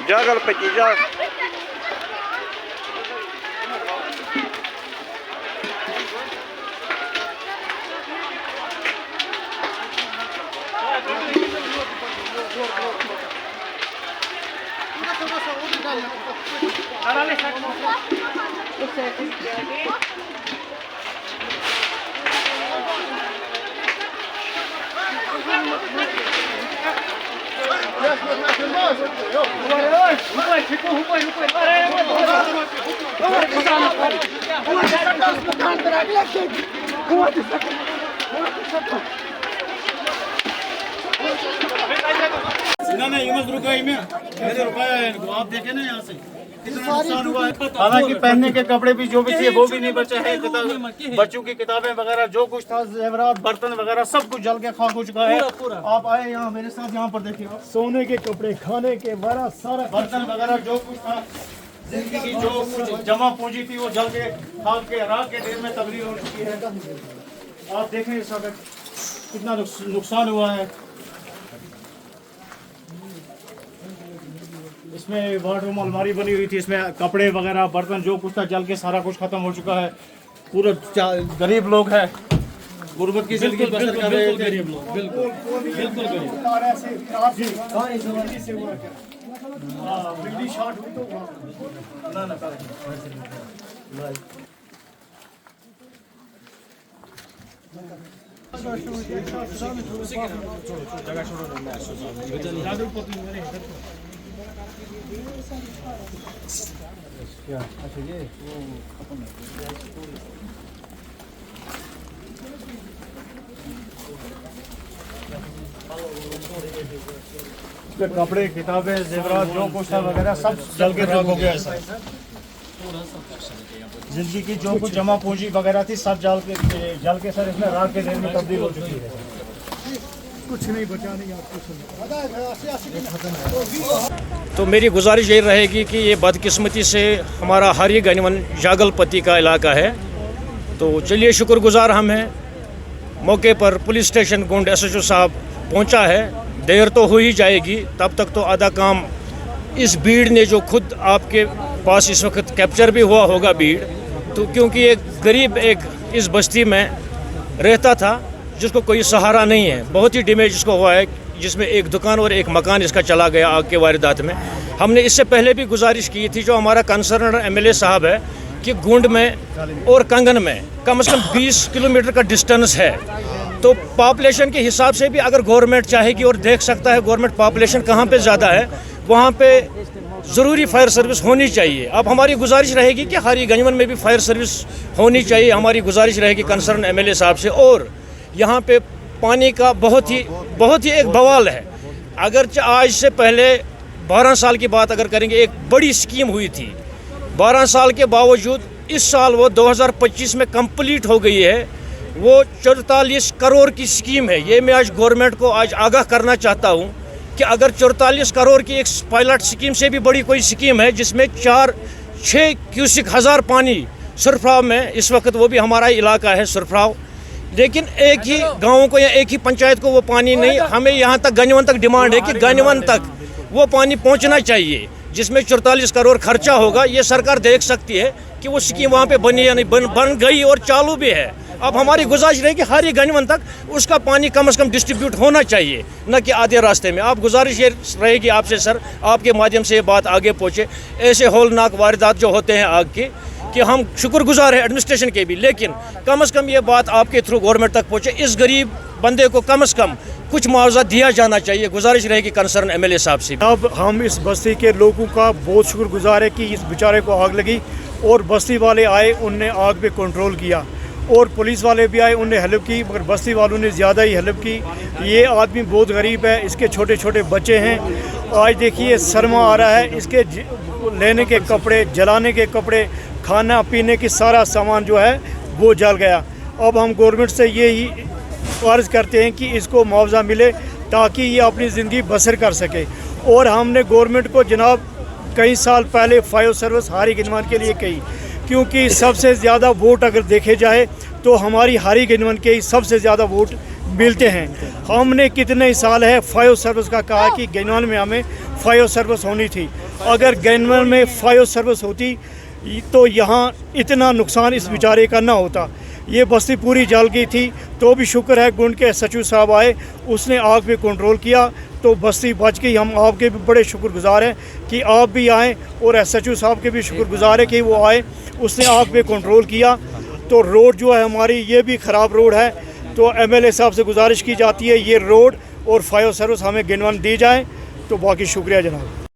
Jagal peti जा नहीं मत रुका ही मैंने रुकाया है इनको। आप देखें ना यहाँ से कितना नुकसान हुआ है। हालांकि पहनने के कपड़े भी जो भी थे वो भी नहीं बचे हैं। बच्चों की किताबें वगैरह जो कुछ था, जेवरात बर्तन वगैरह सब कुछ जल के खाक हो चुका है। आप आए यहाँ मेरे साथ, यहाँ पर देखिए, सोने के कपड़े, खाने के बड़ा सारा बर्तन वगैरह जो कुछ था, जिंदगी की जो कुछ जमा पूंजी थी वो जल के खाक के राख के ढेर में तब्दील हो चुकी है। आप देखें इस वक्त कितना नुकसान हुआ है। इसमें वार्डरूम अलमारी बनी हुई थी, इसमें कपड़े वगैरह बर्तन जो कुछ था जल के सारा कुछ खत्म हो चुका है। पूरा गरीब लोग है, गुर्बत की जिंदगी बसर कर रहे थे। गरीब लोग बिल्कुल बिल्कुल गरीब। कपड़े, किताबें, जेवरात जो कुछ था वगैरह सब जल के राख हो गया है सर। जिंदगी की जो कुछ जमा पूंजी वगैरह थी सब जल के सर इसमें राख के ढेर में तब्दील हो चुकी है। कुछ नहीं बचा नहीं आपको। तो मेरी गुजारिश ये रहेगी कि ये बदकिस्मती से हमारा हरी गनीवन जागलपति का इलाका है। तो चलिए शुक्रगुजार हम हैं। मौके पर पुलिस स्टेशन गोंड SHO साहब पहुंचा है। देर तो हो ही जाएगी, तब तक तो आधा काम इस भीड़ ने, जो खुद आपके पास इस वक्त कैप्चर भी हुआ होगा भीड़, तो क्योंकि एक गरीब एक इस बस्ती में रहता था जिसको कोई सहारा नहीं है, बहुत ही डैमेज इसको हुआ है, जिसमें एक दुकान और एक मकान इसका चला गया आग के वारदात में। हमने इससे पहले भी गुजारिश की थी, जो हमारा कंसर्न MLA साहब है, कि गुंड में और कंगन में कम से कम 20 किलोमीटर का डिस्टेंस है। तो पॉपुलेशन के हिसाब से भी अगर गवर्नमेंट चाहेगी, और देख सकता है गवर्नमेंट पॉपुलेशन कहाँ पे ज़्यादा है, वहाँ पे ज़रूरी फायर सर्विस होनी चाहिए। अब हमारी गुजारिश रहेगी कि हरी गंजवन में भी फायर सर्विस होनी चाहिए। हमारी गुजारिश रहेगी कंसर्न MLA साहब से। और यहाँ पे पानी का बहुत ही एक बवाल है। अगर आज से पहले 12 साल की बात अगर करेंगे, एक बड़ी स्कीम हुई थी, 12 साल के बावजूद इस साल वो 2025 में कंप्लीट हो गई है। वो 44 करोड़ की स्कीम है। ये मैं आज गवर्नमेंट को आज आगाह करना चाहता हूँ कि अगर 44 करोड़ की एक पायलट स्कीम से भी बड़ी कोई स्कीम है, जिसमें 4-6 क्यूसिक हज़ार पानी सुरफराव में इस वक्त, वो भी हमारा इलाका है सुरफराव, लेकिन एक ही गाँव को या एक ही पंचायत को वो पानी नहीं। हमें यहाँ तक गंजवन तक डिमांड है कि गंजवन तक वो पानी पहुँचना चाहिए, जिसमें 44 करोड़ खर्चा होगा। ये सरकार देख सकती है कि वो स्कीम वहाँ पे बनी या नहीं, बन गई और चालू भी है। अब हमारी गुजारिश रहेगी हर गंजवन तक उसका पानी कम से कम डिस्ट्रीब्यूट होना चाहिए, न कि आधे रास्ते में। आप गुजारिश ये रहेगी आपसे सर, आपके माध्यम से ये बात आगे पहुँचे। ऐसे होलनाक वारदात जो होते हैं आग की, कि हम शुक्रगुजार हैं एडमिनिस्ट्रेशन के भी, लेकिन कम से कम ये बात आपके थ्रू गवर्नमेंट तक पहुँचे। इस गरीब बंदे को कम से कम कुछ मुआवजा दिया जाना चाहिए। गुजारिश रहेगी कंसर्न MLA साहब से। अब हम इस बस्ती के लोगों का बहुत शुक्रगुजार है कि इस बेचारे को आग लगी और बस्ती वाले आए, उनने आग पे कंट्रोल किया और पुलिस वाले भी आए, उन्हें हेल्प की, मगर बस्ती वालों ने ज़्यादा ही हेल्प की। ये आदमी बहुत गरीब है, इसके छोटे छोटे बच्चे हैं। आज देखिए सरमा आ रहा है, इसके लेने के कपड़े, जलाने के कपड़े, खाना पीने की सारा सामान जो है वो जल गया। अब हम गवर्नमेंट से यही अर्ज़ करते हैं कि इसको मुआवजा मिले ताकि ये अपनी ज़िंदगी बसर कर सके। और हमने गवर्नमेंट को जनाब कई साल पहले फायर सर्विस हारी गिनवान के लिए कही, क्योंकि सबसे ज़्यादा वोट अगर देखे जाए तो हमारी हारी गिनवान के ही सबसे ज़्यादा वोट मिलते हैं। हमने कितने साल है फायर सर्विस का कहा कि गिनवान में हमें फायर सर्विस होनी थी। अगर गिनवान में फायर सर्विस होती तो यहाँ इतना नुकसान इस बेचारे का ना होता। ये बस्ती पूरी जल गई थी, तो भी शुक्र है गुंड के सचिव साहब आए, उसने आग पे कंट्रोल किया तो बस्ती बच गई। हम आपके भी बड़े शुक्रगुजार हैं कि आप भी आए, और सचिव साहब के भी शुक्रगुजार है कि वो आए, उसने आग पे कंट्रोल किया। तो रोड जो है हमारी ये भी ख़राब रोड है, तो MLA साहब से गुजारिश की जाती है ये रोड और फायर सर्विस हमें गिनवान दी जाए। तो बाकी शुक्रिया जनाब।